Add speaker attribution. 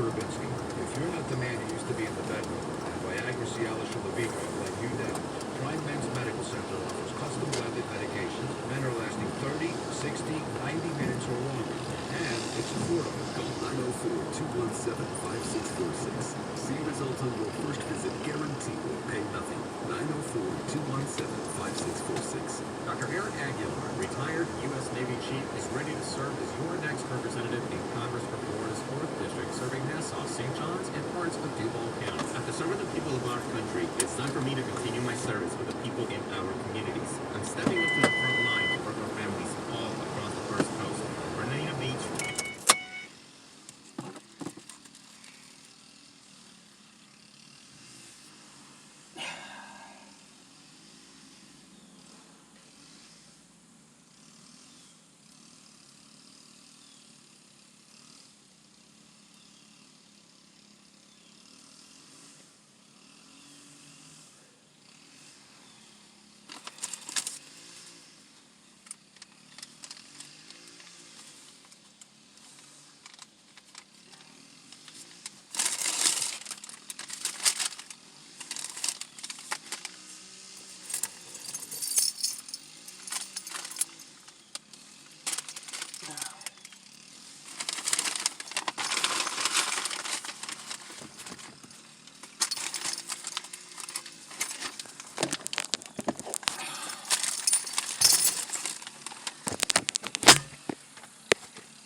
Speaker 1: Rubinsky. If you're not the man who used to be in the bedroom, and Viagra Cialis Shalavico let you down, Prime Men's Medical Center offers custom-blended medications. Men are lasting 30, 60, 90 minutes or longer, and it's affordable.
Speaker 2: Call 904-217-5646. See results on your first visit guaranteed or pay nothing. 904-217-5646.
Speaker 3: Dr. Eric Aguilar, retired U.S. Navy chief, is ready to serve as your next representative in Congress for Florida's 4th District, serving Nassau, St. John's, and parts of Duval County. After serving the people of our country, it's time for me to continue my service for the people in our communities. I'm stepping up to the front